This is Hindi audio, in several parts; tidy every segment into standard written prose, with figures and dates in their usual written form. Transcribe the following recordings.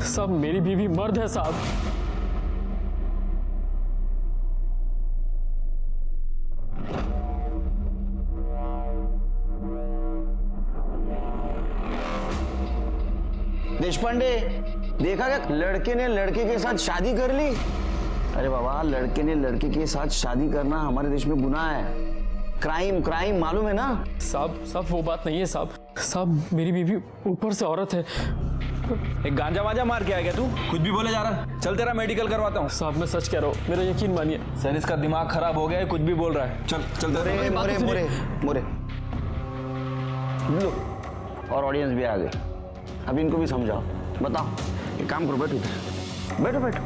साहब मेरी बीवी मर्द है साहब। देशपांडे, देखा क्या लड़के ने लड़के के साथ शादी कर ली? अरे बाबा, लड़के ने लड़के के साथ शादी करना हमारे देश में गुनाह है। क्राइम, क्राइम, मालूम है ना? साहब वो बात नहीं है साहब। साहब मेरी बीवी ऊपर से औरत है। एक गांजा वांजा मार के आ गया तू? कुछ भी बोले जा रहा। चल तेरा मेडिकल करवाता हूँ। साहब मैं सच कह रहा हूँ, मेरा यकीन मानिए। सर इसका दिमाग खराब हो गया है, कुछ भी बोल रहा है। चल चल मोरे मोरे मोरे मोरे लो, और ऑडियंस भी आ गई। अब इनको भी समझाओ। बताओ, एक काम करो, बैठो इधर, बैठो बैठो।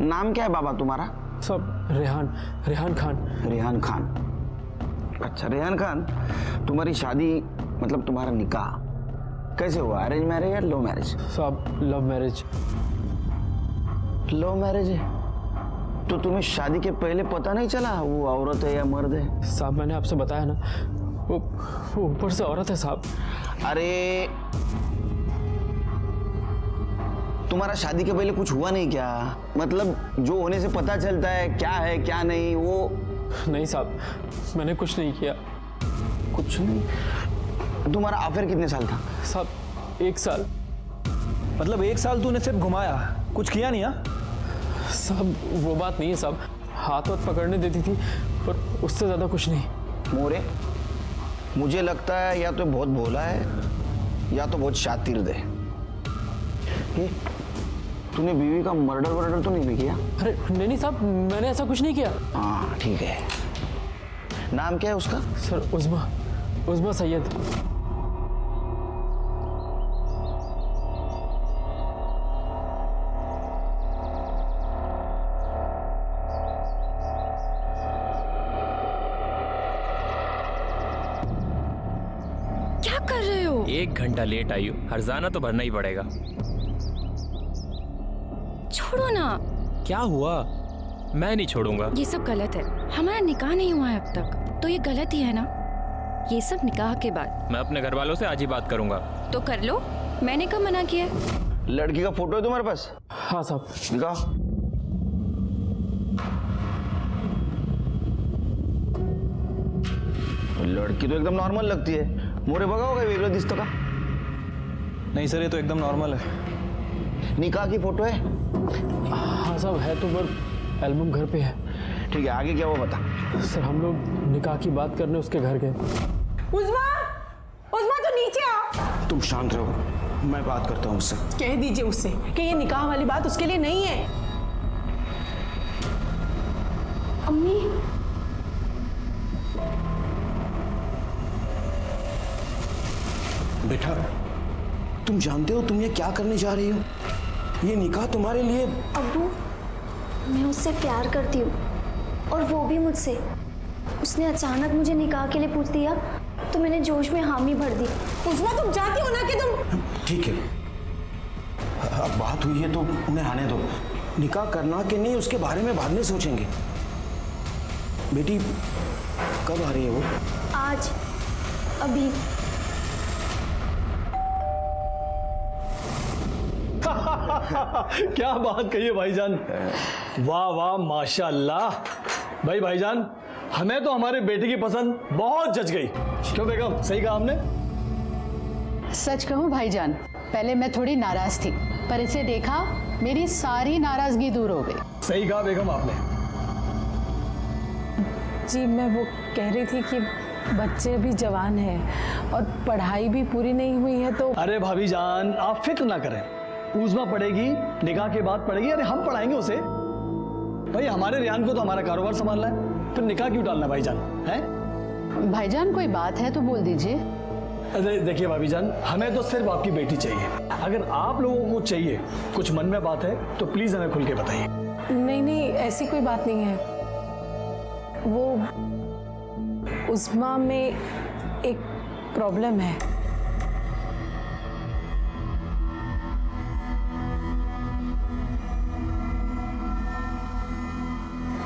नाम क्या है बाबा तुम्हारा? साहब रेहान खान। रेहान खान। अच्छा रेहान खान, तुम्हारी शादी मतलब तुम्हारा निकाह कैसे हुआ? अरेंज मैरिज या लव मैरिज? साहब लव मैरिज। लव मैरिज है तो तुम्हें शादी के पहले पता नहीं चला वो औरत है या मर्द है? साहब मैंने आपसे बताया ना, वो ऊपर से औरत है साहब। अरे तुम्हारा शादी के पहले कुछ हुआ नहीं क्या? मतलब जो होने से पता चलता है क्या है क्या नहीं वो? नहीं साहब, मैंने कुछ नहीं किया। कुछ नहीं? तुम्हारा अफेयर कितने साल था? साहब 1 साल। मतलब 1 साल तूने सिर्फ घुमाया, कुछ किया नहीं? हाँ साहब वो बात नहीं है साहब, हाथ वाथ पकड़ने देती थी पर उससे ज्यादा कुछ नहीं। मोरे, मुझे लगता है या तो बहुत भोला है या तो बहुत शातिर है। तूने बीवी का मर्डर तो नहीं किया? अरे नहीं साहब, मैंने ऐसा कुछ नहीं किया। हाँ ठीक है। नाम क्या है उसका? सर उज़्मा सैयद। क्या कर रहे हो? 1 घंटा लेट आई हो, हर्जाना तो भरना ही पड़ेगा। छोड़ो ना। क्या हुआ? मैं नहीं छोड़ूंगा। ये सब गलत है, हमारा निकाह नहीं हुआ है अब तक, तो ये गलत ही है ना? ये सब निकाह के बाद। मैं अपने घर वालों से आज ही बात करूंगा। तो कर लो, मैंने कब मना किया? लड़की का फोटो है तुम्हारे पास? हाँ साहब। दिखाओ। लड़की तो एकदम नॉर्मल लगती है। मोरे बघा होगा वेगळं दिसतं का? नहीं सर, ये तो एकदम नॉर्मल है। निकाह की फोटो है? हाँ साहब है तो, पर एल्बम घर पे है। ठीक है, आगे क्या हुआ बता। सर हम लोग निकाह की बात करने उसके घर गए। उज़्मा तो नीचे आओ। तुम शांत रहो, मैं बात करता हूँ उससे। कह दीजिए उससे कि ये निकाह वाली बात उसके लिए नहीं है। अम्मी बेटा, तुम जानते हो तुम ये क्या करने जा रही हो? ये निकाह तुम्हारे लिए। अब्बू, मैं उससे प्यार करती हूँ और वो भी मुझसे। उसने अचानक मुझे निकाह के लिए पूछ दिया तो मैंने जोश में हामी भर दी। उज़्मा तुम चाहती हो ना कि तुम। ठीक है, अब बात हुई है तो उन्हें आने दो। निकाह करना कि नहीं उसके बारे में बाद में सोचेंगे। बेटी कब आ रही है वो? आज, अभी। क्या बात कही है भाईजान, वाह वाह माशाल्लाह। भाई भाईजान, हमें तो हमारे बेटे की पसंद बहुत जच गई। क्यों बेगम, सही कहा हमने? सच कहूं भाईजान, पहले मैं थोड़ी नाराज थी, पर इसे देखा मेरी सारी नाराजगी दूर हो गई। सही कहा बेगम आपने। जी मैं वो कह रही थी कि बच्चे अभी जवान हैं और पढ़ाई भी पूरी नहीं हुई है तो। अरे भाभी जान, आप फिक्र ना करें, उज़्मा पढ़ेगी, निकाह के बाद पढ़ेगी। अरे हम पढ़ाएंगे उसे। भाई हमारे रेहान को तो हमारा कारोबार संभालना है, फिर निकाह क्यों डालना भाईजान? हैं? भाईजान कोई बात है तो बोल दीजिए। अरे देखिए भाभी जान, हमें तो सिर्फ आपकी बेटी चाहिए। अगर आप लोगों को चाहिए, कुछ मन में बात है तो प्लीज हमें खुल के बताइए। नहीं नहीं, ऐसी कोई बात नहीं है। वो उज़्मा में एक प्रॉब्लम है।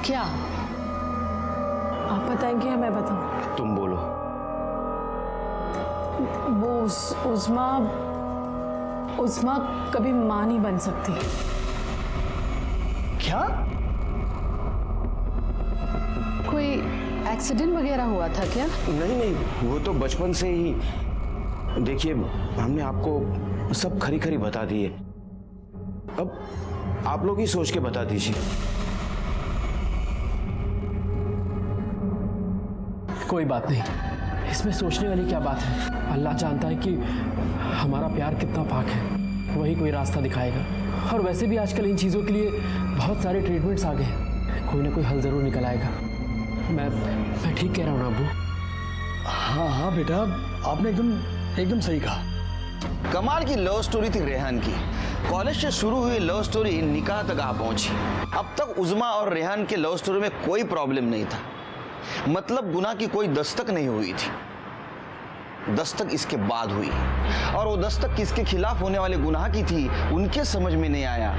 क्या? आप बताएंगे या मैं बताऊं? तुम बोलो। वो उस्मा कभी माँ नहीं बन सकती। क्या? कोई एक्सीडेंट वगैरह हुआ था क्या? नहीं नहीं, वो तो बचपन से ही। देखिए, हमने आपको सब खरी खरी बता दी है, अब आप लोग ही सोच के बता दीजिए। कोई बात नहीं, इसमें सोचने वाली क्या बात है। अल्लाह जानता है कि हमारा प्यार कितना पाक है, वही कोई रास्ता दिखाएगा। और वैसे भी आजकल इन चीज़ों के लिए बहुत सारे ट्रीटमेंट्स आ गए हैं, कोई ना कोई हल ज़रूर निकल आएगा। मैं ठीक कह रहा हूँ ना अब्बू? हाँ हाँ बेटा, आपने एकदम सही कहा। कमाल की लव स्टोरी थी रेहान की। कॉलेज से शुरू हुई लव स्टोरी निकाह तक आ पहुंची। अब तक उज़्मा और रेहान के लव स्टोरी में कोई प्रॉब्लम नहीं था, मतलब गुनाह की कोई दस्तक नहीं हुई थी। दस्तक इसके बाद हुई, और वो दस्तक किसके खिलाफ होने वाले गुनाह की थी उनके समझ में नहीं आया,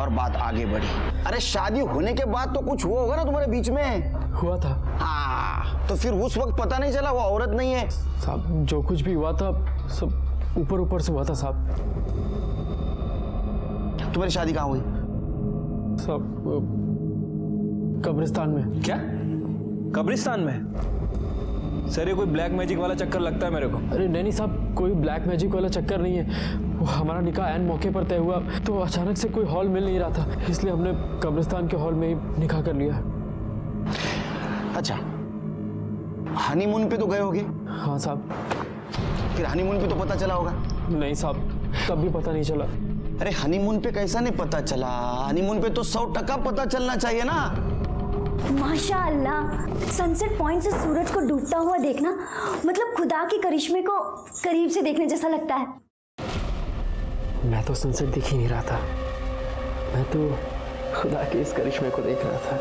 और बात आगे बढ़ी। अरे शादी होने के बाद तो कुछ हुआ होगा ना तुम्हारे बीच में? हुआ था। हाँ, तो फिर उस वक्त पता नहीं चला वो औरत नहीं है? साहब, जो कुछ भी हुआ था सब ऊपर ऊपर से हुआ था साहब। तुम्हारी शादी कहाँ हुई? साहब, कब्रिस्तान में। क्या? कब्रिस्तान में? सर, ये कोई ब्लैक मैजिक वाला चक्कर लगता है मेरे को। अरे नहीं साहब, कोई ब्लैक मैजिक वाला चक्कर नहीं है। वो हमारा निकाह ऐन मौके पर तय हुआ, तो अचानक से कोई हॉल मिल नहीं रहा था, इसलिए हमने कब्रिस्तान के हॉल में ही निकाह कर लिया। अच्छा, हनीमून पे तो गए होगे? हाँ साहब। फिर हनीमून पे तो पता चला होगा? नहीं साहब, तब भी पता नहीं चला। अरे हनीमून पे कैसा नहीं पता चला? हनीमून पे तो 100% पता चलना चाहिए ना। माशाअल्लाह, सनसेट पॉइंट से सूरज को डूबता हुआ देखना मतलब खुदा के करिश्मे को करीब से देखने जैसा लगता है। मैं तो सनसेट दिख ही नहीं रहा था, मैं तो खुदा के इस करिश्मे को देख रहा था।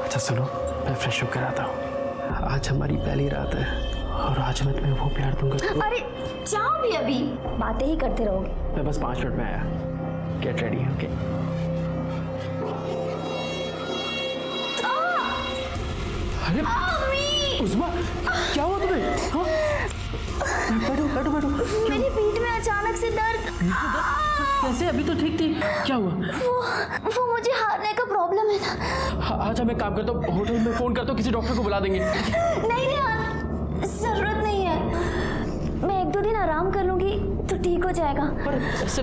अच्छा सुनो, मैं फ्रेश होकर आता हूँ। आज हमारी पहली रात है और आज मैं तुम्हें वो प्यार दूंगा। अरे जाओ भी, अभी बातें ही करते रहोगे। मैं बस 5 मिनट में आया। Get ready. ओके। अरे उज़्मा, क्या हुआ तुम्हें? हाँ? बैठो बैठो बैठो। मेरी पीठ में अचानक से दर्द। कैसे? अभी तो ठीक थी, क्या हुआ? वो मुझे हारने का प्रॉब्लम है ना। अच्छा मैं काम करता हूँ, होटल में फोन करता हूँ, किसी डॉक्टर को बुला देंगे। नहीं जरूरत नहीं है, मैं 1-2 दिन आराम कर लूंगी तो ठीक हो जाएगा। पर ऐसे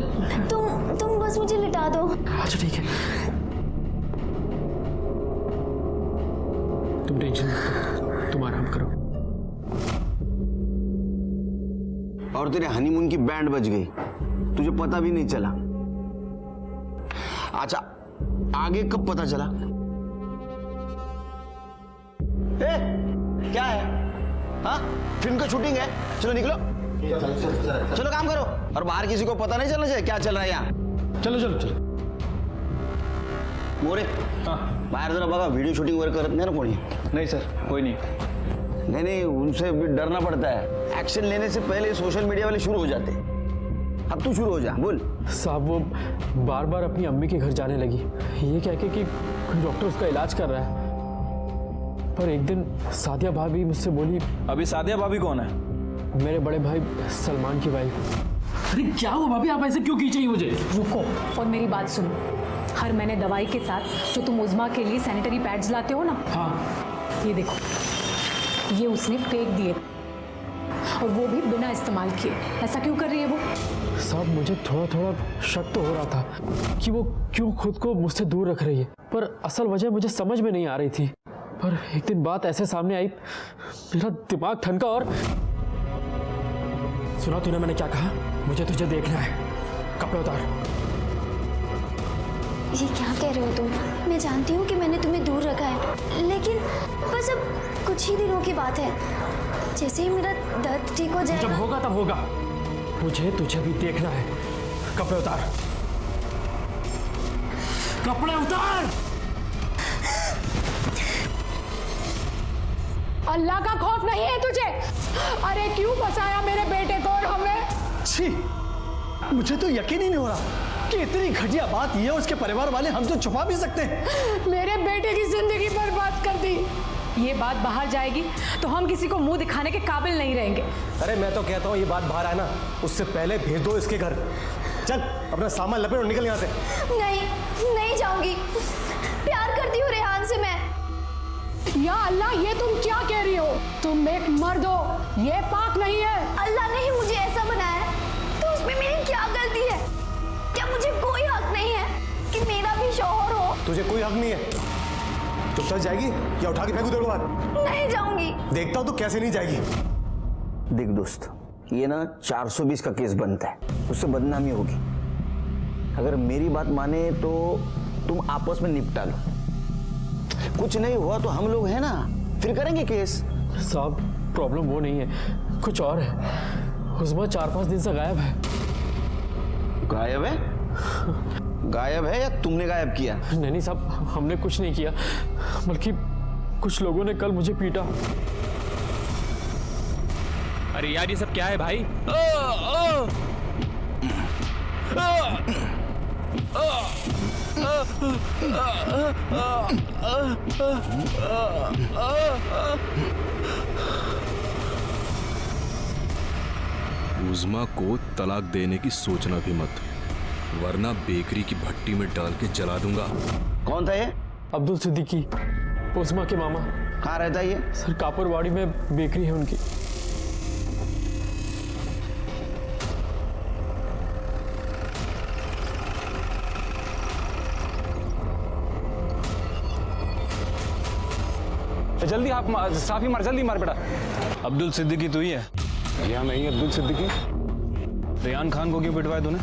तुम बस मुझे लिटा दो। अच्छा ठीक है, तुम टेंशन मत लो, तुम आराम करो। और तेरे हनीमून की बैंड बज गई, तुझे पता भी नहीं चला। अच्छा, आगे कब पता चला? क्या है? हाँ, फिल्म की शूटिंग है, चलो निकलो। चलो काम करो, और बाहर किसी को पता नहीं चलना चाहिए क्या चल रहा है यहाँ। चलो चलो चलो। मोरे, हाँ। बाहर जरा बघा, वीडियो शूटिंग वगैरह करत नहीं ना कोई? नहीं सर, कोई नहीं। नहीं, उनसे भी डरना पड़ता है। एक्शन लेने से पहले सोशल मीडिया वाले शुरू हो जाते हैं। अब तू शुरू हो जा, बोल। साहब, वो बार बार अपनी अम्मी के घर जाने लगी, ये कह के कि डॉक्टर उसका इलाज कर रहा है। पर एक दिन सादिया भाभी मुझसे बोली। अभी सादिया भाभी कौन है? मेरे बड़े भाई सलमान की वाइफ। अरे क्या हुआ भाभी, आप ऐसे क्यों खींचे मुझे? रुको और मेरी बात सुनो। हर महीने दवाई के साथ जो तुम उज़्मा के लिए सैनिटरी पैड्स लाते हो ना, हाँ, ये देखो, ये उसने फेंक दिए, और वो भी बिना इस्तेमाल किए। ऐसा क्यों कर रही है वो? साहब, मुझे थोड़ा थोड़ा शक तो हो रहा था कि वो क्यों खुद को मुझसे दूर रख रही है, पर असल वजह मुझे समझ में नहीं आ रही थी। पर एक दिन बात ऐसे सामने आई, मेरा दिमाग ठनका। और सुना तूने मैंने क्या कहा? मुझे तुझे देखना है, कपड़े उतार। ये क्या कह रहे हो तुम? मैं जानती हूँ कि मैंने तुम्हें दूर रखा है, लेकिन बस अब कुछ ही दिनों की बात है। जैसे ही मेरा दर्द ठीक हो जाएगा। जब होगा तब होगा, मुझे तुझे भी देखना है। कपड़े उतार, कपड़े उतार। अल्लाह का खौफ नहीं है तुझे? अरे क्यों फंसाया मेरे बेटे को और हमें? छी, मुझे तो यकीन ही नहीं हो रहा कि इतनी घटिया बात ये उसके परिवार वाले हमसे छुपा भी सकते हैं। मेरे बेटे की जिंदगी बर्बाद कर दी। ये बात बाहर जाएगी तो हम किसी को मुंह दिखाने के काबिल नहीं रहेंगे। अरे मैं तो कहता हूँ ये बात बाहर आए ना, उससे पहले भेज दो इसके घर। चल अपना सामान लपेट और निकल यहाँ से। नहीं जाऊंगी, प्यार करती हूँ रेहान से मैं। या अल्लाह, ये तुम क्या कह रही हो? तुम एक मर्द हो, ये पाक नहीं है। अल्लाह ने ही मुझे ऐसा बनाया है, तो उसमें मेरी क्या गलती है? क्या मुझे कोई हक नहीं है कि मेरा भी शौहर हो? तुझे कोई हक नहीं है। चुप चल जाएगी या उठा के फेंकू तेरे को बाहर? नहीं जाऊंगी। देखता हूँ तो कैसे नहीं जाएगी। देख दोस्त, ये ना 420 का केस बनता है, उससे बदनामी होगी। अगर मेरी बात माने तो तुम आपस में निपटा लो। कुछ नहीं हुआ तो हम लोग हैं ना, फिर करेंगे केस। साहब प्रॉब्लम वो नहीं है, कुछ और है। उस्मा 4-5 दिन से गायब है। गायब है? गायब है या तुमने गायब किया? नहीं साहब, हमने कुछ नहीं किया, बल्कि कुछ लोगों ने कल मुझे पीटा। अरे यार ये सब क्या है भाई? उज़्मा को तलाक देने की सोचना भी मत, वरना बेकरी की भट्टी में डाल के जला दूंगा। कौन था ये? अब्दुल सिद्दीकी, उस्मा के मामा। कहाँ रहता है ये? सर कापुरवाड़ी में बेकरी है उनकी। जल्दी आप साफी मार, जल्दी मार बेटा। अब्दुल सिद्दीकी तू ही है? जी हाँ मैं ही अब्दुल सिद्दीकी। रेहान खान को क्यों पिटवाया तूने?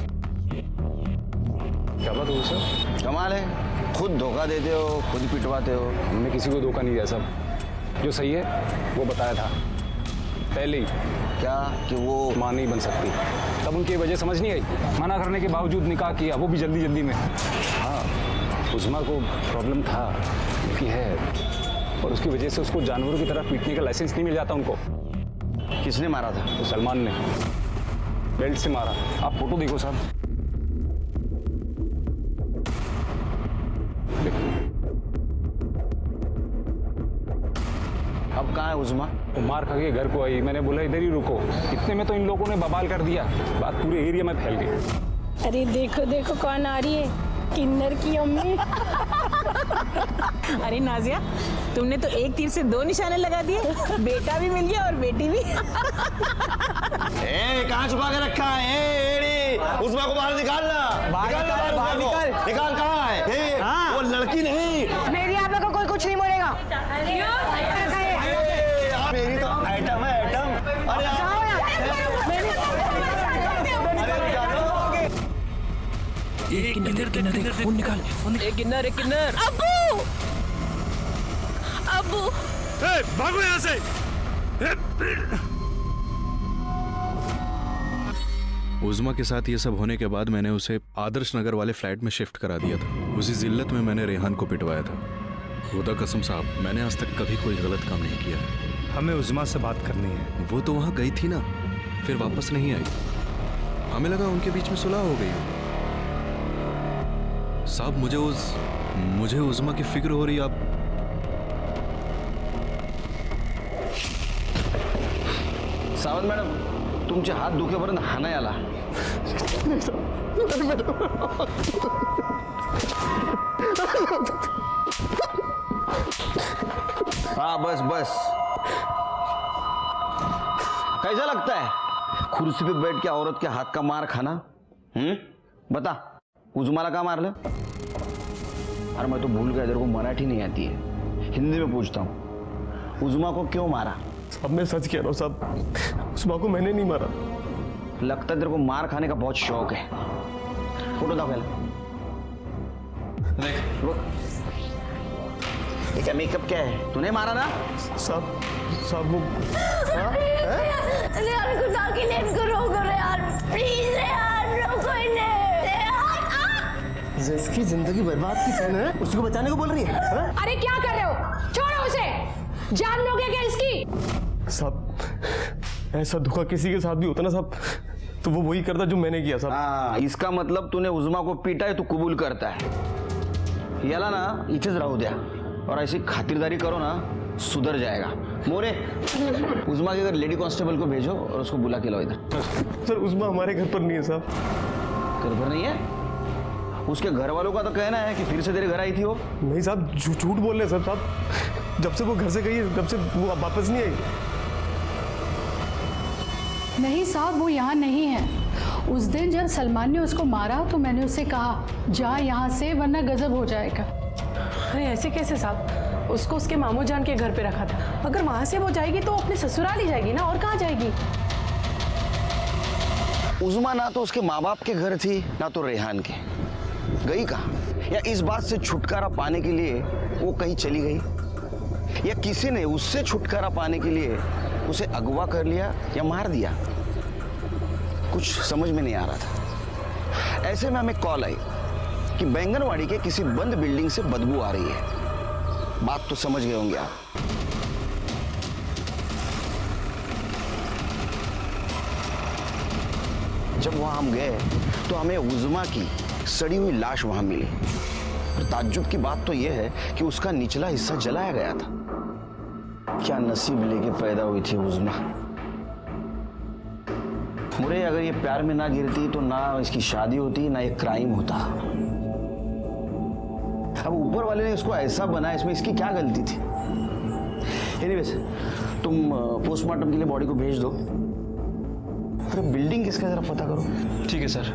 क्या बात हुई सर? कमाल है, खुद धोखा देते हो, खुद पिटवाते हो। हमने किसी को धोखा नहीं दिया साहब, जो सही है वो बताया था पहले ही। क्या कि वो माँ नहीं बन सकती, तब उनकी वजह समझ नहीं आई। मना करने के बावजूद निकाह किया, वो भी जल्दी जल्दी में। हाँ उज़्मा को प्रॉब्लम था कि है, और उसकी वजह से उसको जानवरों की तरह पीटने का लाइसेंस नहीं मिल जाता उनको। किसने मारा था? तो सलमान ने बेल्ट से मारा। आप फोटो देखो साहब। अब कहाँ है उज़्मा? वो मार खा के घर को आई, मैंने बोला इधर ही रुको। इतने में तो इन लोगों ने बवाल कर दिया, बात पूरे एरिया में फैल गई। अरे देखो देखो कौन आ रही है, किन्नर की अम्मी। अरे नाजिया, तुमने तो एक तीर से 2 निशाने लगा दिए, बेटा भी मिल गया और बेटी भी। कहाँ छुपा के रखा है? उज़्मा को बाहर निकालना। निकाल कहाँ है? वो लड़की नहीं। मेरी आप लोगों को कोई कुछ नहीं बोलेगा। मेरी तो आइटम है, आइटम। किन्नर फोन निकाल, एक किन्नर। अब्बू, अब्बू, भागो यहाँ से। उज़्मा के साथ ये सब होने के बाद मैंने उसे आदर्श नगर वाले फ्लैट में शिफ्ट करा दिया था। उसी जिल्लत में मैंने रेहान को पिटवाया था। खुदा कसम साहब, मैंने आज तक कभी कोई गलत काम नहीं किया है। हमें उज़्मा से बात करनी है। वो तो वहाँ गई थी ना, फिर वापस नहीं आई। हमें लगा उनके बीच में सुलह हो गई हो। साहब मुझे उज़्मा की फिक्र हो रही। आप सावंत मॅडम, तुमचे हात दुखेपर्यंत हाणाय आला। हाँ बस बस। कैसा लगता है कुर्सी पे बैठ के औरत के हाथ का मार खाना? बता, उज़्माला का मार ले? अरे मैं तो भूल गया, तेरे को मराठी नहीं आती है, हिंदी में पूछता हूँ, उज़्मा को क्यों मारा? अब मैं सच कह रहा हूँ साहब, उज़्मा को मैंने नहीं मारा। लगता है तेरे को मार खाने का बहुत शौक है। फोटो दाखव। क्या मेकअप क्या है? तूने मारा ना? साहब वो रेहान को डॉक्यूमेंट को रोको रेहान, प्लीज रेहान, रोको इन्हें। जिसकी जिंदगी बर्बाद की फैन है, उसको बचाने को बोल रही है? अरे क्या कर रहे हो? छोड़ो उसे, जान लोगे क्या इसकी? साहब ऐसा धोखा किसी के साथ भी होता ना साहब, तो वो वही करता जो मैंने किया साहब। हाँ, इसका मतलब तूने उज़्मा को पीटा है, तू कबूल करता है। याला ना इथेच राहू द्या, और ऐसी खातिरदारी करो ना सुधर जाएगा। मोरे, उज़मा के घर लेडी कांस्टेबल को भेजो और उसको बुला के लाओ इधर। सर उज़मा हमारे घर पर नहीं है साहब। घर पर नहीं है? उसके घर वालों का तो कहना है कि फिर से तेरे घर आई थी वो। नहीं साहब, झूठ बोल रहे हैं साहब। जब से वो घर से गई है तब से वो वापस नहीं आई। नहीं साहब, वो यहाँ नहीं है। उस दिन जब सलमान ने उसको मारा तो मैंने उसे कहा जा यहाँ से वरना गजब हो जाएगा। अरे ऐसे कैसे साहब, उसको उसके मामू जान के घर पे रखा था। अगर वहां से वो जाएगी तो अपने ससुराल ही जाएगी ना, और कहाँ जाएगी? उज़मा ना तो उसके माँ बाप के घर थी ना तो रेहान के। गई कहाँ? या इस बात से छुटकारा पाने के लिए वो कहीं चली गई, या किसी ने उससे छुटकारा पाने के लिए उसे अगवा कर लिया या मार दिया? कुछ समझ में नहीं आ रहा था। ऐसे में हमें कॉल आई कि बैंगनवाड़ी के किसी बंद बिल्डिंग से बदबू आ रही है। बात तो समझ गए होंगे आप। जब वहां हम गए तो हमें उज़मा की सड़ी हुई लाश वहां मिली। और ताज्जुब की बात तो यह है कि उसका निचला हिस्सा जलाया गया था। क्या नसीब लेके पैदा हुई थी उज़मा। मुरे, अगर ये प्यार में ना गिरती तो ना इसकी शादी होती ना ये क्राइम होता। अब ऊपर वाले ने इसको ऐसा बनाया, इसमें इसकी क्या गलती थी? एनीवेज, तुम पोस्टमार्टम के लिए बॉडी को भेज दो। अरे बिल्डिंग किसका जरा पता करो। ठीक है सर।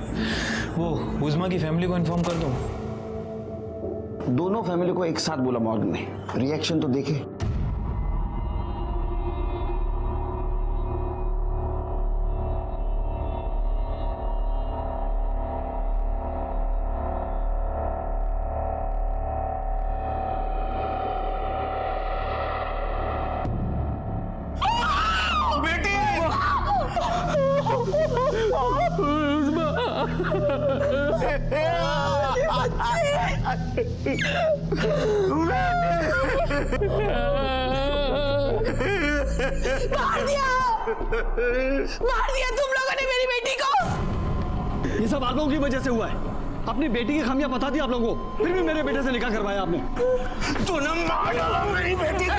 वो उज़मा की फैमिली को इन्फॉर्म कर दूं? दोनों फैमिली को एक साथ बोला मॉर्ग ने, रिएक्शन तो देखे। मार दिया तुम लोगों ने मेरी बेटी को। ये सब आप लोगों की वजह से हुआ है। अपनी बेटी की खामियां बता दी आप लोगों को, फिर भी मेरे बेटे से निकाह करवाया आपने। तूने मार डाला मेरी बेटी को।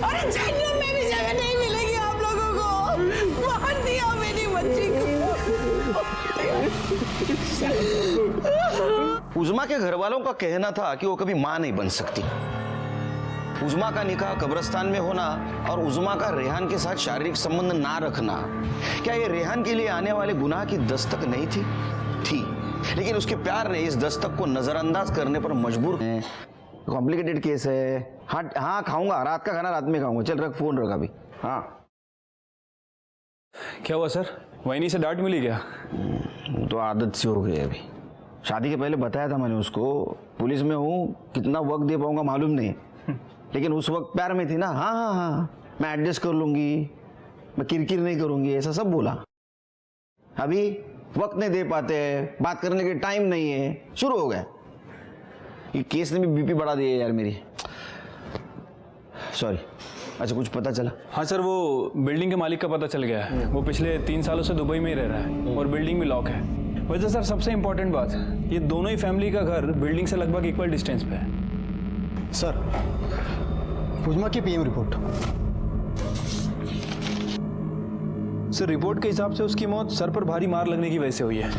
अरे जहन्नम में भी जगह नहीं मिलेगी आप लोगों को। मार दिया मेरी बच्ची को। उज़मा के घर वालों का कहना था कि वो कभी मां नहीं बन सकती। उज़मा का निकाह कब्रिस्तान में होना और उज़मा का रेहान के साथ शारीरिक संबंध ना रखना, क्या ये रेहान के लिए आने वाले गुनाह की दस्तक नहीं थी? थी, लेकिन उसके प्यार ने इस दस्तक को नजरअंदाज करने पर मजबूर। कॉम्प्लिकेटेड केस है। हाँ खाऊंगा, रात का खाना रात में खाऊंगा। चल रख फोन, रख अभी। हाँ क्या हुआ सर, वहीनी से डांट मिली क्या? तो आदत सी हो गई अभी। शादी के पहले बताया था मैंने उसको, पुलिस में हूँ, कितना वक्त दे पाऊंगा मालूम नहीं, लेकिन उस वक्त प्यार में थी ना। हाँ हाँ हाँ, मैं एडजस्ट कर लूंगी, मैं किरकिर नहीं करूंगी, ऐसा सब बोला। अभी वक्त नहीं दे पाते, बात करने के टाइम नहीं है, शुरू हो गया। ये केस ने भी बीपी बढ़ा दिया यार मेरी। सॉरी। अच्छा, कुछ पता चला? हाँ सर, वो बिल्डिंग के मालिक का पता चल गया है। वो पिछले 3 सालों से दुबई में ही रह रहा है और बिल्डिंग भी लॉक है। वैसे सर सबसे इंपॉर्टेंट बात, ये दोनों ही फैमिली का घर बिल्डिंग से लगभग इक्वल डिस्टेंस पे है। सर, उज़मा की पीएम रिपोर्ट। सर रिपोर्ट के हिसाब से उसकी मौत सर पर भारी मार लगने की वजह से हुई है।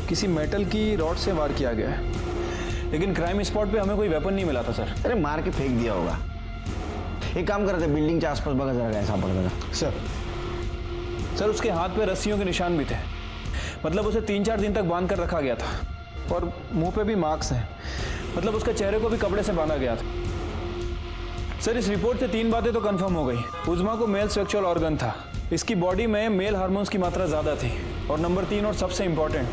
किसी मेटल की रॉड से वार किया गया है, लेकिन क्राइम स्पॉट पे हमें कोई वेपन नहीं मिला था सर। अरे मार के फेंक दिया होगा। एक काम करते, बिल्डिंग के आसपास बगा जरा ऐसा पड़ गया। सर उसके हाथ पे रस्सियों के निशान भी थे, मतलब उसे 3-4 दिन तक बांध कर रखा गया था और मुंह पे भी मार्क्स हैं, मतलब उसके चेहरे को भी कपड़े से बांधा गया था। सर इस रिपोर्ट से 3 बातें तो कंफर्म हो गई। उज़मा को मेल सेक्सुअल ऑर्गन था, इसकी बॉडी में मेल हार्मोन्स की मात्रा ज़्यादा थी, और नंबर 3 और सबसे इम्पॉर्टेंट,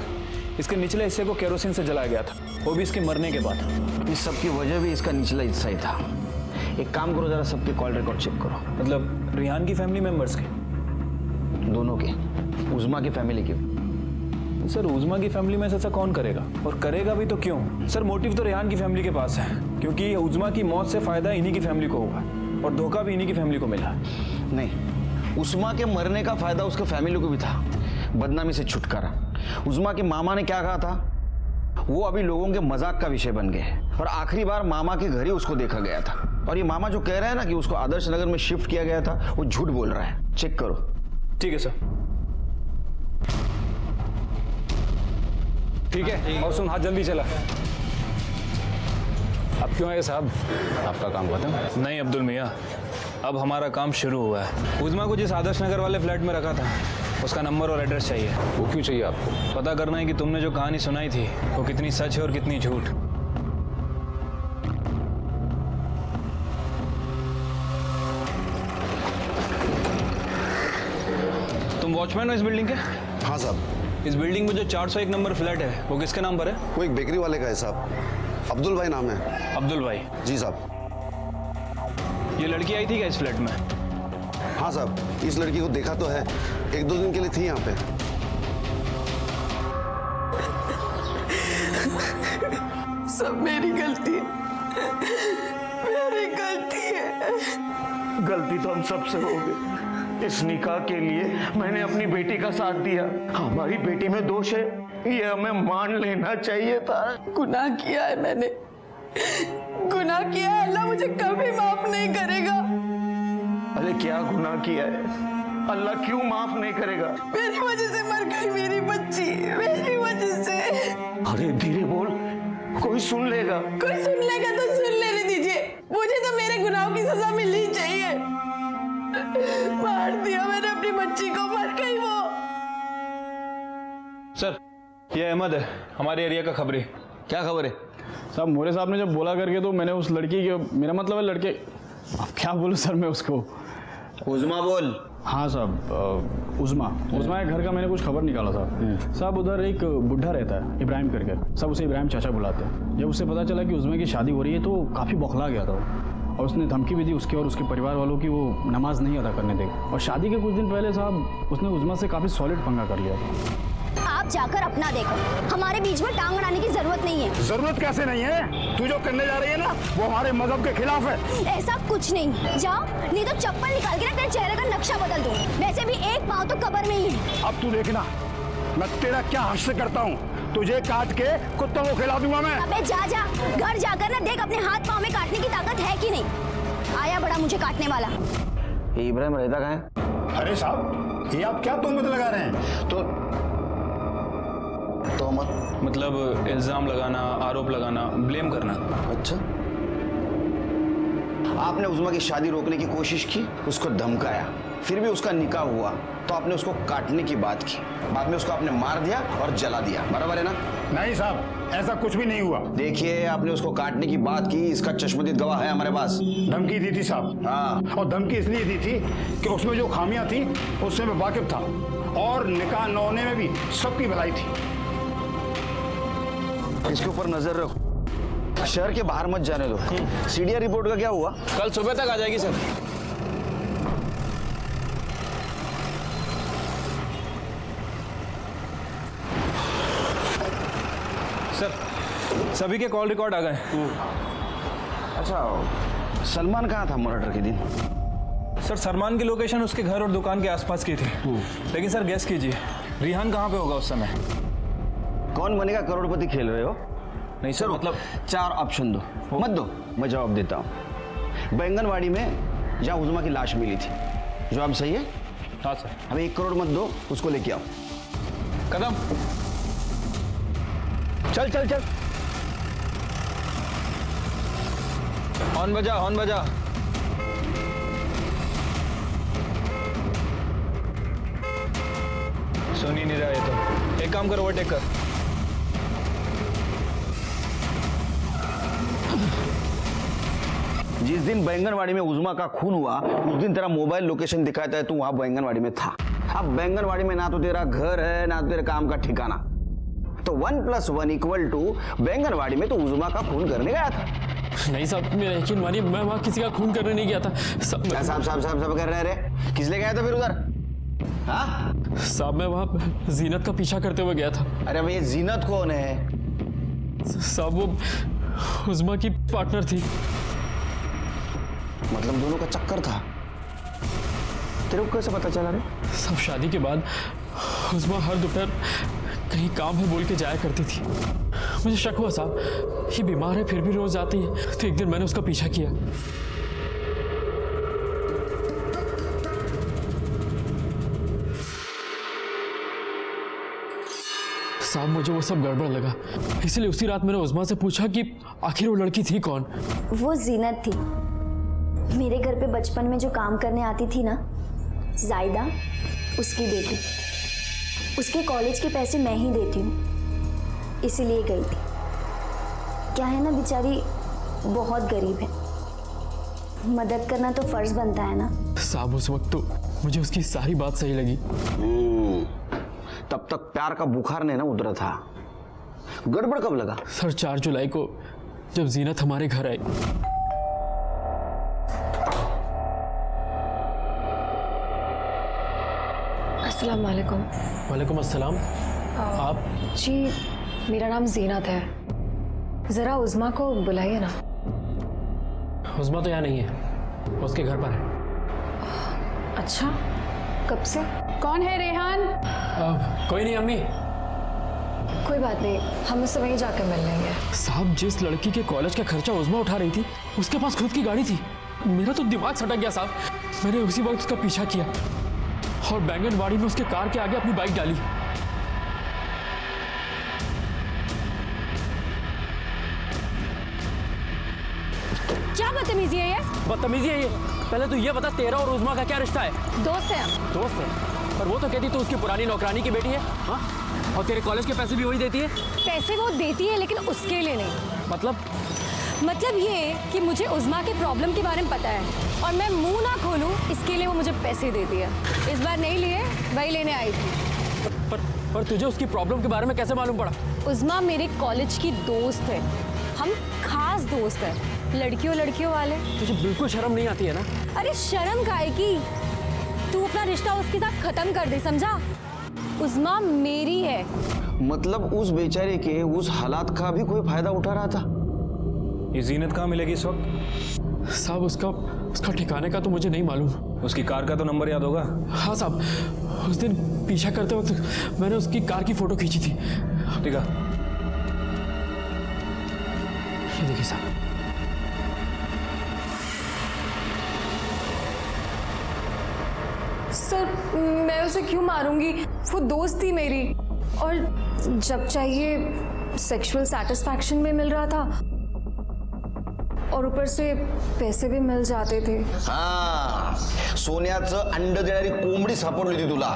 इसके निचले हिस्से को केरोसिन से जलाया गया था, वो भी इसके मरने के बाद। इस सब की वजह भी इसका निचला हिस्सा ही था। एक काम करो, जरा सबके कॉल रिकॉर्ड चेक करो। मतलब रेहान की फैमिली मेंबर्स के? दोनों के, उज़मा की फैमिली के। सर उज़मा की फैमिली में ऐसा कौन करेगा, और करेगा भी तो क्यों? सर मोटिव तो रेहान की फैमिली के पास है, क्योंकि उज़मा की मौत से फायदा इन्हीं की फैमिली को होगा और धोखा भी इन्हीं की फैमिली को मिला। नहीं, उज़मा के मरने का फायदा उसके फैमिली को भी था, बदनामी से छुटकारा। उज़मा के मामा ने क्या कहा था, वो अभी लोगों के मजाक का विषय बन गए और आखिरी बार मामा के घर ही उसको देखा गया था। और ये मामा जो कह रहे हैं ना कि उसको आदर्श नगर में शिफ्ट किया गया था, वो झूठ बोल रहा है। चेक करो। ठीक है सर। ठीक है, और सुन, हाथ जल्दी चला। अब क्यों आए साहब? आपका काम खत्म? नहीं अब्दुल मियाँ, अब हमारा काम शुरू हुआ है। उज़मा को जिस आदर्श नगर वाले फ्लैट में रखा था, उसका नंबर और एड्रेस चाहिए। वो क्यों चाहिए आपको? पता करना है कि तुमने जो कहानी सुनाई थी वो कितनी सच है और कितनी झूठ। तुम वॉचमैन हो इस बिल्डिंग के? हाँ साहब। इस बिल्डिंग में जो 401 नंबर फ्लैट है वो किसके नाम पर है? वो एक बेकरी वाले का है साहब, अब्दुल भाई नाम है। अब्दुल भाई? जी साहब। ये लड़की आई थी क्या इस फ्लैट में? हाँ साहब, इस लड़की को देखा तो है, 1-2 दिन के लिए थी यहाँ पे। सब मेरी गलती है, मेरी गलती है। गलती तो हम सबसे हो गई। इस निकाह के लिए मैंने अपनी बेटी का साथ दिया। हमारी बेटी में दोष है, ये हमें मान लेना चाहिए था। गुनाह किया है मैंने, गुनाह किया है। अल्लाह मुझे कभी माफ नहीं करेगा। अरे क्या गुनाह किया है? अल्लाह क्यों माफ नहीं करेगा? मेरी वजह से मर गई मेरी बच्ची, मेरी वजह से। अरे धीरे बोल, कोई सुन लेगा। कोई सुन लेगा तो सुन लेने दीजिए, मुझे तो मेरे गुनाहों की सजा मिलनी चाहिए। मार दिया मैंने अपनी बच्ची को, मर गई वो। सर, ये अहमद है, हमारे एरिया का खबरी। क्या खबर है साहब? मोरे साहब ने जब बोला करके तो मैंने उस लड़की के, मेरा मतलब है लड़के, अब क्या बोलूं सर मैं उसको? उज़मा बोल। हाँ साहब, उज़मा के घर का मैंने कुछ खबर निकाला साहब। साहब उधर एक बुढ़ा रहता है, इब्राहिम करके, सब उसे इब्राहिम चाचा बुलाते हैं। जब उसे पता चला कि उज़मा की शादी हो रही है तो काफ़ी बौखला गया था और उसने धमकी भी दी उसके और उसके परिवार वालों की, वो नमाज नहीं अदा करने देगा। और शादी के कुछ दिन पहले साहब उसने उज़मा से काफ़ी सॉलिड पंगा कर लिया था। आप जाकर अपना देखो, हमारे बीच में टांग अड़ाने की जरूरत नहीं है। जरूरत कैसे नहीं है? तू जो करने जा रही है ना, वो हमारे मजहब के खिलाफ है। ऐसा कुछ नहीं, जाओ, नहीं तो चप्पल निकाल के ना तेरे चेहरे का नक्शा बदल दूं। वैसे भी एक पाँव तो कब्र में ही है। अब तू देखना, मैं तेरा क्या हश्र करता हूँ। तुझे काट के कुत्तों को खिला दूंगा मैं। अबे जा घर जाकर ना देख अपने हाथ पाँव में काटने की ताकत है कि नहीं। आया बड़ा मुझे काटने वाला। ये इब्राहिम रहता कहाँ है? अरे साहब, ये आप क्या तोहमत लगा रहे हैं? तोहमत मतलब इल्जाम लगाना, आरोप लगाना, ब्लेम करना। अच्छा, आपने उज़मा की शादी रोकने की कोशिश की, उसको धमकाया, फिर भी उसका निकाह हुआ तो आपने उसको काटने की बात की, बाद में उसको आपने मार दिया और जला दिया, बराबर है ना? नहीं साहब, ऐसा कुछ भी नहीं हुआ। देखिए, आपने उसको काटने की बात की, इसका चश्मदीद गवाह है हमारे पास। धमकी दी थी साहब। हाँ, और धमकी इसलिए दी थी कि उसमें जो खामियां थी उससे मैं वाकिफ था और निकाह न होने में भी सबकी भलाई थी। इसके ऊपर नजर रखो, शहर के बाहर मत जाने दो। सीडीआर रिपोर्ट का क्या हुआ? कल सुबह तक आ जाएगी सर। सर, सभी के कॉल रिकॉर्ड आ गए। अच्छा, सलमान कहाँ था मर्डर के दिन? सर, सलमान की लोकेशन उसके घर और दुकान के आसपास की थी। लेकिन सर गेस कीजिए, रिहान कहाँ पे होगा उस समय? कौन बनेगा करोड़पति खेल रहे हो? नहीं सर, मतलब 4 ऑप्शन दो, मत दो, मैं जवाब देता हूँ। बैंगनवाड़ी में जहाँ उज़मा की लाश मिली थी, जवाब सही है? हाँ सर। अब 1 करोड़ मत दो, उसको लेके आओ। कदम, चल चल चल। हॉर्न बजा, हॉर्न बजा। सुन ही नहीं रहा है तो एक काम कर, ओवरटेक कर। जिस दिन बैंगनवाड़ी में उज़मा का खून हुआ, उस दिन तेरा मोबाइल लोकेशन दिखाता है, तू वहां बैंगनवाड़ी में था। अब बैंगनवाड़ी में ना तो तेरा घर है ना तो तेरे काम का ठिकाना, तो 1+1 = बैंगनवाड़ी में तो उज़मा का खून करने गया था। नहीं साहब, मेरा यकीन मानिए, मैं वहाँ किसी का खून करने नहीं गया था। सब कर रहे रे? किस लिए गया था फिर उधर? हाँ साहब, मैं वहाँ जीनत का पीछा करते हुए गया था। अरे भैया, जीनत कौन है? साहब, वो उज़मा की पार्टनर थी। मतलब दोनों का चक्कर था? तेरे को कैसे पता चला रे? सब शादी के बाद उज़मा हर दोपहर कहीं काम है बोल के जाया करती थी। मुझे शक हुआ साहब ये बीमार है फिर भी रोज आती है, तो एक दिन मैंने उसका पीछा किया। साहब मुझे वो सब गड़बड़ लगा, इसलिए उसी रात मैंने उस्मा से पूछा कि आखिर वो लड़की थी कौन। वो जीनत थी, मेरे घर पे बचपन में जो काम करने आती थी ना, जायदा, उसकी बेटी। उसके कॉलेज के पैसे मैं ही देती हूँ, इसीलिए गई थी। क्या है ना, बेचारी बहुत गरीब है, मदद करना तो फर्ज बनता है ना। साहब उस वक्त तो मुझे उसकी सारी बात सही लगी। तब तक प्यार का बुखार नहीं ना उतरा था। गड़बड़ कब लगा? सर 4 जुलाई को जब जीनत हमारे घर आई। अस्सलाम वालेकुम। वालेकुम अस्सलाम। आप? जी मेरा नाम जीनत है, जरा उस्मा को बुलाइए ना। उस्मा तो यहाँ नहीं है, उसके घर पर है। अच्छा, कब से? कौन है रेहान? कोई नहीं अम्मी। कोई बात नहीं, हम उससे वहीं जाकर मिल लेंगे। साहब जिस लड़की के कॉलेज का खर्चा उस्मा उठा रही थी, उसके पास खुद की गाड़ी थी। मेरा तो दिमाग सटक गया साहब। मैंने उसी वक्त उसका पीछा किया और बैंगनबाड़ी में उसके कार के आगे अपनी बाइक डाली। क्या बदतमीजी है ये? बदतमीजी है ये? पहले तो ये बता तेरा और उस्मा का क्या रिश्ता है? दोस्त है हम। दोस्त है? पर वो तो कहती तू उसकी पुरानी नौकरानी की बेटी है। हाँ? और तेरे कॉलेज के पैसे भी वही देती है? पैसे वो देती है लेकिन उसके लिए नहीं। मतलब ये कि मुझे उस्मा के प्रॉब्लम के बारे में पता है और मैं मुंह ना खोलूं इसके लिए वो मुझे पैसे देती है। इस बार नहीं लिए, वही लेने आई थी। पर तुझे उसकी प्रॉब्लम के बारे में कैसे मालूम पड़ा? उस्मा मेरे कॉलेज की दोस्त है, हम खास दोस्त है, लड़कियों वाले। तुझे बिल्कुल शर्म नहीं आती है ना? अरे शर्म काहे की? तू अपना रिश्ता उसके साथ खत्म कर दे, समझा? उस्मा मेरी है। मतलब उस बेचारे के उस हालात का भी कोई फायदा उठा रहा था? ये जीनत कहाँ मिलेगी इस वक्त? साहब उसका ठिकाने का तो मुझे नहीं मालूम। उसकी कार का तो नंबर याद होगा? हाँ साहब, उस दिन पीछा करते वक्त मैंने उसकी कार की फोटो खींची थी। ठीक है, ये देखिए साहब। सर मैं उसे क्यों मारूंगी? वो दोस्त थी मेरी, और जब चाहिए सेक्सुअल सेटिस्फैक्शन भी मिल रहा था और ऊपर से पैसे भी मिल जाते थे। हाँ, सोन्याचं अंड देणारी कोंबडी सापडली होती तुला।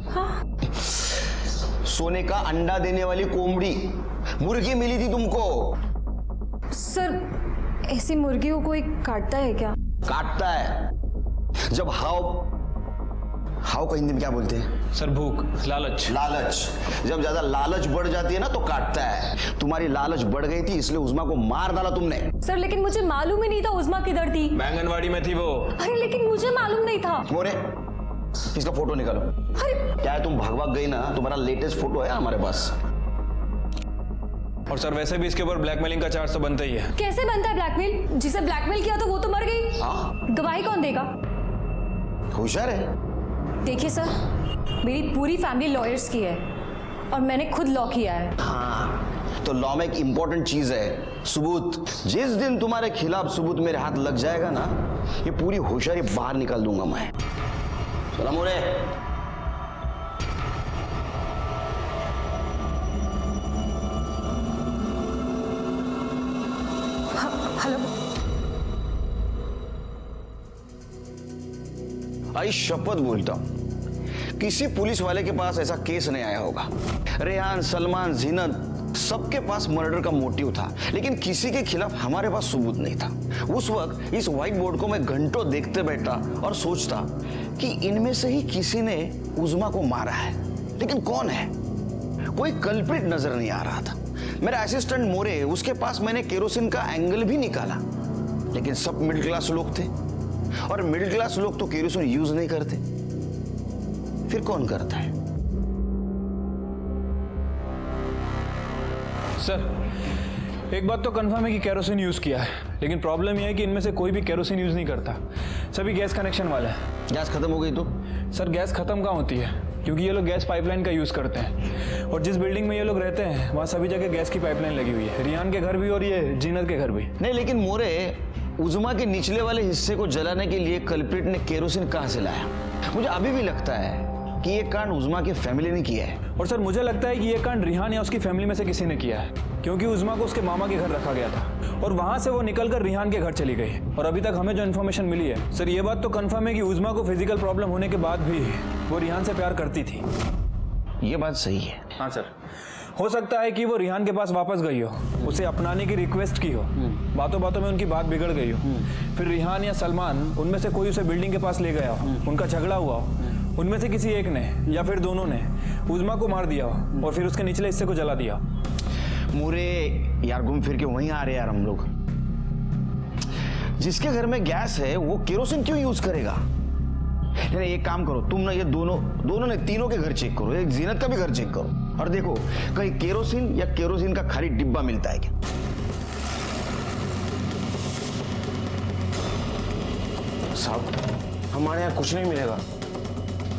हाँ? सोने का अंडा देने वाली कोंबड़ी, मुर्गी मिली थी तुमको। सर ऐसी मुर्गी को कोई काटता है क्या? काटता है जब हाव का हिंदी में क्या बोलते हैं? सर भूख, लालच। जब ज्यादा लालच बढ़ जाती है ना तो काटता है। तुम्हारी लालच बढ़ गई थी इसलिए उस्मा को मार डाला तुमने। सर लेकिन मुझे मालूम ही नहीं था उस्मा किधर थी। बैंगनबाड़ी में थी वो। अरे लेकिन मुझे मालूम नहीं था। मोरे, इसका फोटो निकालो। अरे क्या है, तुम भाग गई ना, तुम्हारा लेटेस्ट फोटो है हमारे पास। और सर वैसे भी इसके ऊपर ब्लैकमेलिंग का चार्ज तो बनता ही है। कैसे बनता है ब्लैकमेल? जिसे ब्लैकमेल किया तो वो तो मर गई। हाँ? गवाही कौन देगा? होशियार है। देखिए सर, मेरी पूरी फैमिली लॉयर्स की है और मैंने खुद लॉ किया है। हाँ, तो लॉ में एक इंपॉर्टेंट चीज है, सबूत। जिस दिन तुम्हारे खिलाफ सबूत मेरे हाथ लग जाएगा ना, ये पूरी होशियारी बाहर निकाल दूंगा मैं। सलाम हो रे। हेलो। आई शपथ बोलता हूं, किसी पुलिस वाले के पास ऐसा केस नहीं आया होगा। रेहान, सलमान, जीनत सबके पास मर्डर का मोटिव था, लेकिन किसी के खिलाफ हमारे पास सबूत नहीं था। उस वक्त इस व्हाइट बोर्ड को मैं घंटों देखते बैठा और सोचता कि इनमें से ही किसी ने उस्मा को मारा है, लेकिन कौन है? कोई कल्प्रिट नजर नहीं आ रहा था। मेरा असिस्टेंट मोरे, उसके पास मैंने केरोसिन का एंगल भी निकाला, लेकिन सब मिडिल क्लास लोग थे और मिडिल क्लास लोग तो केरोसिन यूज नहीं करते। फिर कौन करता है? सर एक बात तो कंफर्म है कि केरोसिन यूज किया है, लेकिन प्रॉब्लम यह है कि इनमें से कोई भी केरोसिन यूज नहीं करता, सभी गैस कनेक्शन वाला है। गैस खत्म हो गई तो? सर गैस खत्म कहाँ होती है? क्योंकि ये लोग गैस पाइपलाइन का यूज़ करते हैं और जिस बिल्डिंग में ये लोग रहते हैं वहाँ सभी जगह गैस की पाइपलाइन लगी हुई है। रिहान के घर भी और ये जीनत के घर भी। नहीं लेकिन मोरे, उज़मा के निचले वाले हिस्से को जलाने के लिए कल्प्रिट ने केरोसिन कहाँ से लाया? मुझे अभी भी लगता है कि ये कांड उज़मा की फैमिली ने किया है। और सर मुझे लगता है कि ये कांड रिहान या उसकी फैमिली में से किसी ने किया है, क्योंकि उज़मा को उसके मामा के घर रखा गया था और वहां से वो निकलकर रिहान के घर चली गई। और अभी तक हमें जो इन्फॉर्मेशन मिली है सर, ये बात तो कंफर्म है कि उज़मा को फिजिकल प्रॉब्लम होने के बाद भी वो रिहान से प्यार करती थी। ये बात सही है। हाँ सर, हो सकता है कि वो रिहान के पास वापस गई हो, उसे अपनाने की रिक्वेस्ट की हो, बातों बातों में उनकी बात बिगड़ गई हो, फिर रिहान या सलमान उनमें से कोई उसे बिल्डिंग के पास ले गया हो, उनका झगड़ा हुआ हो, उनमें से किसी एक ने या फिर दोनों ने उज़मा को मार दिया हो और फिर उसके निचले हिस्से को जला दिया। मोरे यार, घूम फिर के वहीं आ रहे यार हम लोग। जिसके घर में गैस है वो केरोसिन क्यों यूज करेगा? नहीं, एक काम करो तुम ना, ये दोनों ने तीनों के घर चेक करो, एक जीनत का भी घर चेक करो और देखो कहीं केरोसिन या केरोसिन का खाली डिब्बा मिलता है क्या। साहब हमारे यहाँ कुछ नहीं मिलेगा,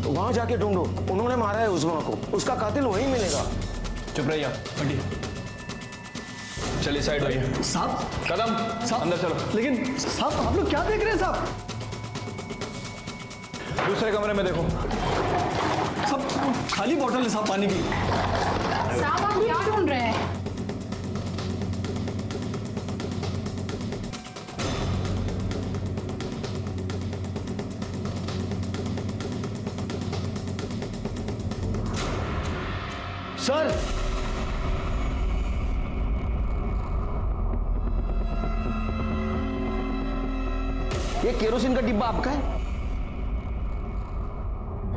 वहां जाके ढूंढो, उन्होंने मारा है उज़मा को, उसका कातिल वहीं मिलेगा। चुप रहिए बंटी, चलिए साइड आइए। साहब कदम साहब अंदर चलो। लेकिन साहब आप लोग क्या देख रहे हैं साहब? दूसरे कमरे में देखो। सब खाली बोतल है साहब पानी की। साहब आप क्या ढूंढ रहे हैं? सर ये केरोसिन का डिब्बा आपका है?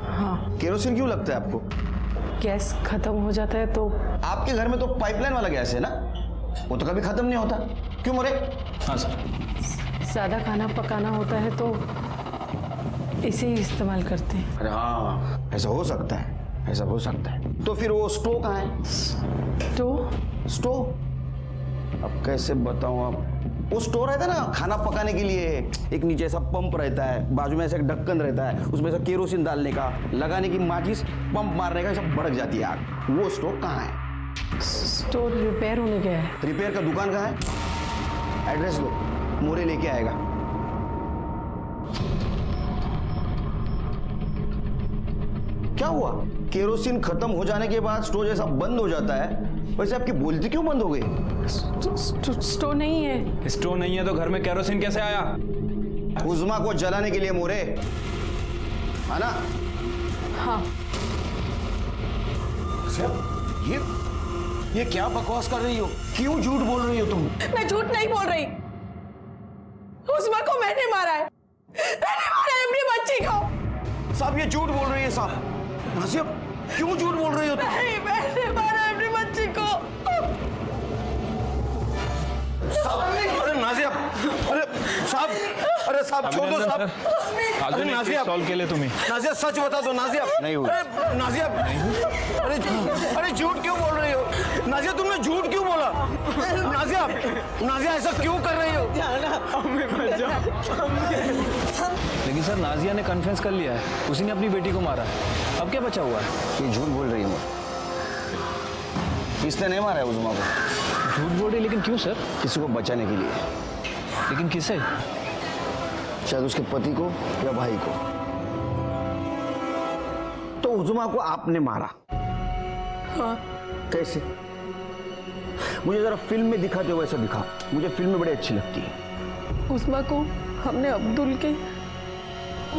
हाँ। केरोसिन क्यों लगता है आपको? गैस खत्म हो जाता है तो। आपके घर में तो पाइपलाइन वाला गैस है ना, वो तो कभी खत्म नहीं होता। क्यों मोरे? हाँ सर। ज़्यादा खाना पकाना होता है तो इसे ही इस्तेमाल करते हैं। अरे हाँ, ऐसा हो सकता है, ऐसा हो सकता है। तो फिर वो स्टोव कहाँ है? स्टोव अब कैसे बताऊं आप? वो स्टोव रहता है ना खाना पकाने के लिए, एक नीचे ऐसा पंप रहता है, बाजू में ऐसा एक ढक्कन रहता है, उसमें ऐसा केरोसिन डालने का, लगाने की माचिस, पंप मारने का, सब भड़क जाती है आग। वो स्टोव कहाँ है? स्टोव रिपेयर होने गया है। रिपेयर का दुकान कहाँ है? एड्रेस दो, मोरे लेके आएगा। क्या हुआ? केरोसिन खत्म हो जाने के बाद स्टोव जैसा बंद हो जाता है, वैसे आपकी बोलती क्यों बंद हो गई? स्टोव नहीं है। स्टोव नहीं है तो घर में केरोसिन कैसे आया? उज़मा को जलाने के लिए मोरे, है ना? हाँ। ये क्या बकवास कर रही हो? क्यों झूठ बोल रही हो तुम? मैं झूठ नहीं बोल रही, उज़मा को मैंने मारा है, मैंने मारा है अपनी बच्ची को। साहब ये झूठ बोल रही है साहब। नाज़िया क्यों झूठ बोल रही हो तुम? नहीं, मैंने मारा है अपनी बच्ची को। अरे नाज़िया, अरे साहब छोड़ दो साहब। अरे नाज़िया सॉल्व के लिए तुम्हें। नाज़िया सच बता दो नाज़िया। नहीं हुई। अरे नाज़िया, अरे झूठ क्यों बोल रही हो? नाज़िया तुमने झूठ क्यों बोला? नाज़िया ऐसा क्यों कर रही हो? लेकिन सर नाज़िया ने कन्फेस कर लिया है, उसी ने अपनी बेटी को मारा है, अब क्या बचा हुआ है? ये झूठ बोल रही है मोरे, इसने नहीं मारा है उज़मा को। झूठ बोल रही, लेकिन क्यों सर? किसी को बचाने के लिए। लेकिन किसे? शायद उसके पति को या भाई को। तो उज़मा को आपने मारा? हाँ। कैसे? मुझे जरा फिल्म में दिखाते हो वैसा दिखा, मुझे फिल्में बड़ी अच्छी लगती है। उज़मा को हमने अब्दुल के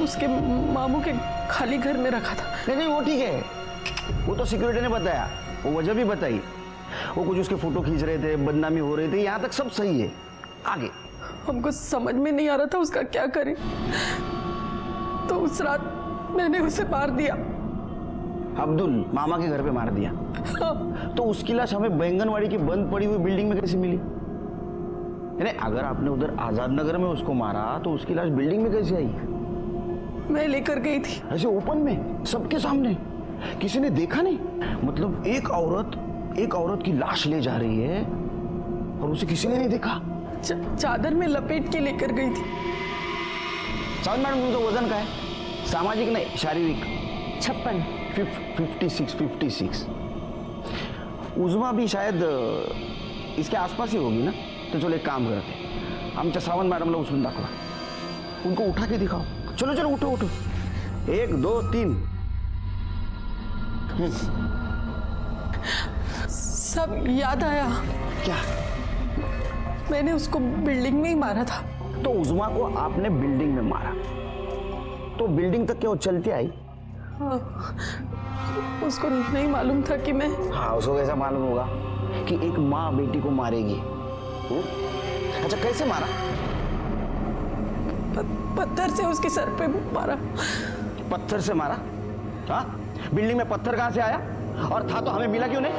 उसके मामू के खाली घर में रखा था। नहीं वो ठीक है, वो तो सिक्योरिटी ने बताया, वो वजह भी बताई, वो कुछ उसके फोटो खींच रहे थे, बदनामी हो रही थी, यहाँ तक सब सही है। आगे हमको समझ में नहीं आ रहा था उसका क्या करें, तो उस रात मैंने उसे मार दिया। अब्दुल मामा के घर पे मार दिया? हाँ। तो उसकी लाश हमें बैंगनवाड़ी की बंद पड़ी हुई बिल्डिंग में कैसे मिली? नहीं, अगर आपने उधर आजाद नगर में उसको मारा तो उसकी लाश बिल्डिंग में कैसे आई? मैं लेकर गई थी। ऐसे ओपन में सबके सामने? किसी ने देखा नहीं? मतलब एक औरत की लाश ले जा रही है और उसे किसी ने नहीं देखा? चादर में लपेट के लेकर गई थी। सावन मैडम तुमचं वजन काय? सामाजिक नहीं शारीरिक? 56 56 उज़मा भी शायद इसके आसपास ही होगी ना. तो चलो एक काम करते हैं, आमच्या सावंत मॅडमला उचलून दाखवा, उनको उठा के दिखाओ. चलो चलो उठो उठो. 1 2 3. सब याद आया. क्या? मैंने उसको बिल्डिंग में ही मारा था. तो उज़मा को आपने बिल्डिंग में मारा, तो बिल्डिंग तक क्या वो चलती आई? हाँ, उसको नहीं मालूम था कि मैं. हाँ, उसको कैसा मालूम होगा कि एक माँ बेटी को मारेगी? अच्छा, कैसे मारा? पत्थर से उसके सर पे मारा. पत्थर से मारा? हाँ, बिल्डिंग में पत्थर कहाँ से आया? और था तो हमें मिला क्यों नहीं?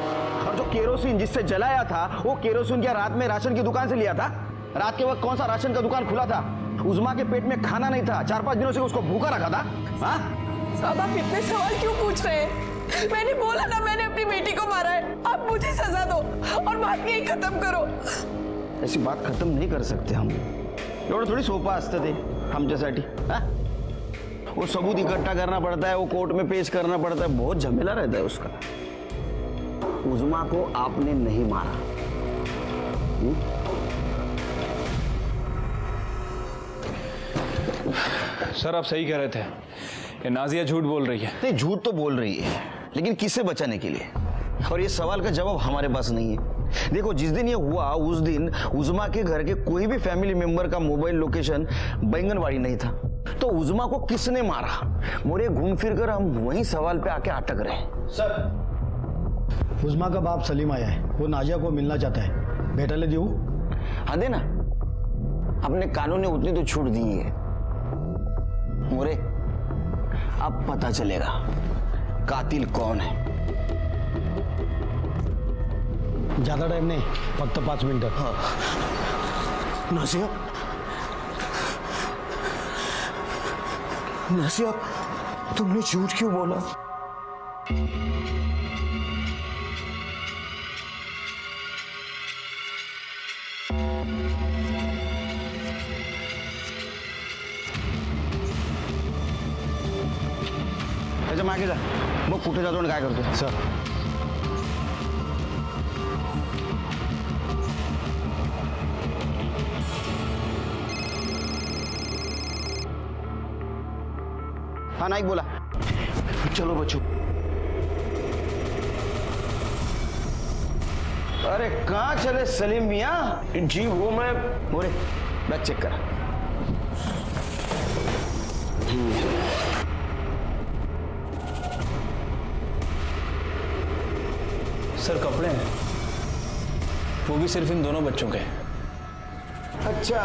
और जो केरोसिन जिससे जलाया था, वो केरोसिन क्या रात में राशन की दुकान से लिया था? रात के वक्त कौन सा राशन का दुकान खुला था? उज़मा के पेट में खाना नहीं था, 4-5 दिनों से उसको भूखा रखा था. हाँ? साहब, आप इतने सवाल क्यों पूछ रहे हैं? मैंने बोला ना मैंने अपनी बेटी को मारा है. आप मुझे सजा दो और बात यही खत्म करो. ऐसी बात खत्म नहीं कर सकते हम. एवढं थोड़ी सोपं असतं ते आमच्यासाठी. हाँ? वो सबूत इकट्ठा करना पड़ता है, वो कोर्ट में पेश करना पड़ता है, बहुत झमेला रहता है उसका. उज़मा को आपने नहीं मारा. सर आप सही कह रहे थे, ये नाजिया झूठ बोल रही है. नहीं, झूठ तो बोल रही है, लेकिन किससे बचाने के लिए? और ये सवाल का जवाब हमारे पास नहीं है. देखो, जिस दिन ये हुआ उस दिन उज़मा के घर के कोई भी फैमिली मेंबर का मोबाइल लोकेशन बैंगनवाड़ी नहीं था. तो उज़मा को किसने मारा? मोरे घूम फिर कर हम वही सवाल पे आके अटक रहे हैं. सर, उज़मा का बाप सलीम आया है, वो नाजिया को मिलना चाहता है. बेटा ले दियो. हाँ देना, अपने कानून ने उतनी तो छूट दी है. मोरे, अब पता चलेगा कातिल कौन है. ज्यादा टाइम नहीं, फक्त 5 मिनिटं. हाँ. नाजिया, नाजिया, तुमने झूठ क्यों बोला? त्याच्या मागे जा, बघ कुठे जातो आणि काय करतो. सर, हाँ नाइक बोला. चलो बच्चों. अरे कहाँ चले सलीम मियाँ? जी वो मैं. मोरे, बैग चेक कर. सर कपड़े हैं, वो भी सिर्फ इन दोनों बच्चों के. अच्छा,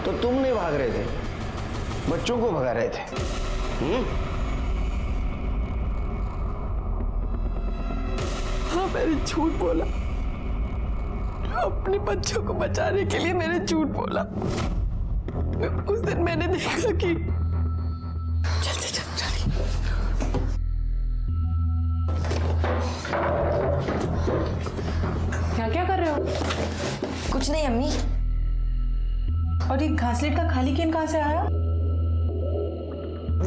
तो तुम नहीं भाग रहे थे, बच्चों को भगा रहे थे. हाँ, मैंने झूठ बोला. अपने बच्चों को बचाने के लिए मैंने झूठ बोला. उस दिन मैंने देखा कि क्या कर रहे हो? कुछ नहीं अम्मी. और ये घासलेट का खाली कैन कहाँ से आया?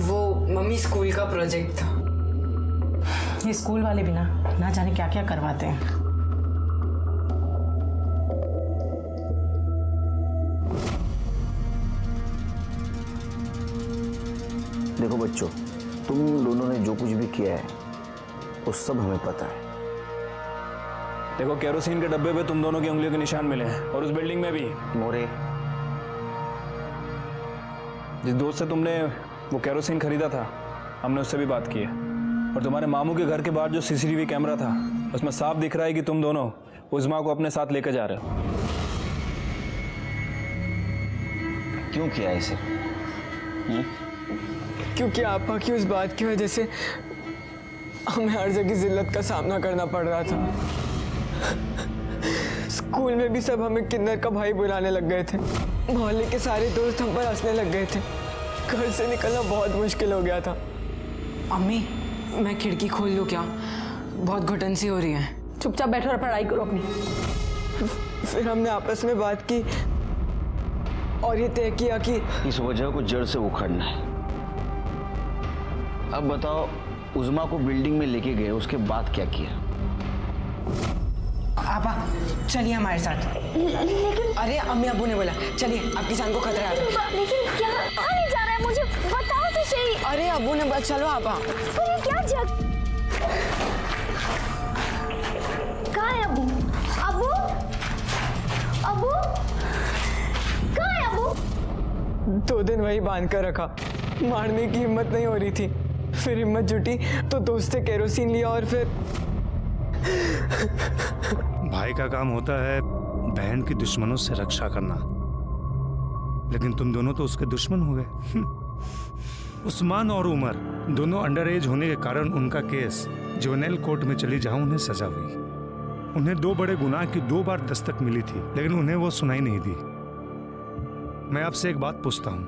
वो मम्मी स्कूल का प्रोजेक्ट था. ये स्कूल वाले भी ना जाने क्या क्या करवाते हैं. देखो बच्चों, तुम दोनों ने जो कुछ भी किया है वो सब हमें पता है. देखो, केरोसिन के डब्बे पे तुम दोनों की उंगलियों के निशान मिले हैं, और उस बिल्डिंग में भी. मोरे, जिस दोस्त से तुमने वो केरोसिन खरीदा था, हमने उससे भी बात की है. और तुम्हारे मामू के घर के बाहर जो सीसीटीवी कैमरा था, उसमें साफ दिख रहा है कि तुम दोनों उज़मा को अपने साथ लेकर जा रहे हो. क्यों किया ऐसे? क्योंकि आपा की उस बात की वजह से हमें हर जगह जिल्लत का सामना करना पड़ रहा था. स्कूल में भी सब हमें किन्नर का भाई बुलाने लग गए थे. मोहल्ले के सारे दोस्त हम पर हंसने लग गए थे. घर से निकलना बहुत मुश्किल हो गया था. अम्मी, मैं खिड़की खोल लूँ क्या? बहुत घुटन सी हो रही है. चुपचाप बैठो और पढ़ाई करो अपनी. फिर हमने आपस में बात की और ये तय किया कि इस वजह को जड़ से उखाड़ना है. अब बताओ, उज़मा को बिल्डिंग में लेके गए, उसके बाद क्या किया? आपा चलिए हमारे साथ। लेकिन अरे अम्मी अब्बू ने बोला चलिए, आपकी जान को खतरा है। लेकिन क्या कहाँ जा रहा है, मुझे बताओ तो सही। अरे अब्बू ने बोला चलो आपा। अरे क्या जग, कहाँ है अब्बू? अब्बू, अब्बू, कहाँ है अब्बू? 2 दिन वही बांध कर रखा, मारने की हिम्मत नहीं हो रही थी। फिर हिम्मत जुटी तो दोस्त से केरोसिन लिया और फिर भाई का काम होता है बहन की दुश्मनों से रक्षा करना, लेकिन तुम दोनों तो उसके दुश्मन हो गए। उस्मान और उमर दोनों अंडर एज होने के कारण उनका केस जुवेनाइल कोर्ट में चली जहां उन्हें सजा हुई। उन्हें 2 बड़े गुनाह की 2 बार दस्तक मिली थी, लेकिन उन्हें वो सुनाई नहीं दी। मैं आपसे एक बात पूछता हूं,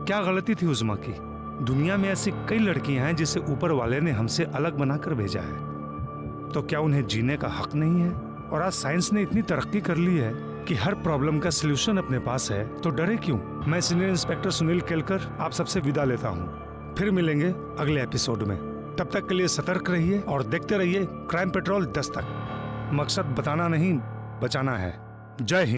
क्या गलती थी उज़मा की? दुनिया में ऐसी कई लड़कियां हैं जिसे ऊपर वाले ने हमसे अलग बनाकर भेजा है, तो क्या उन्हें जीने का हक नहीं है? और आज साइंस ने इतनी तरक्की कर ली है कि हर प्रॉब्लम का सलूशन अपने पास है, तो डरे क्यों? मैं सीनियर इंस्पेक्टर सुनील केलकर आप सबसे विदा लेता हूँ। फिर मिलेंगे अगले एपिसोड में। तब तक के लिए सतर्क रहिए और देखते रहिए क्राइम पेट्रोल दस्तक। मकसद बताना नहीं, बचाना है। जय हिंद।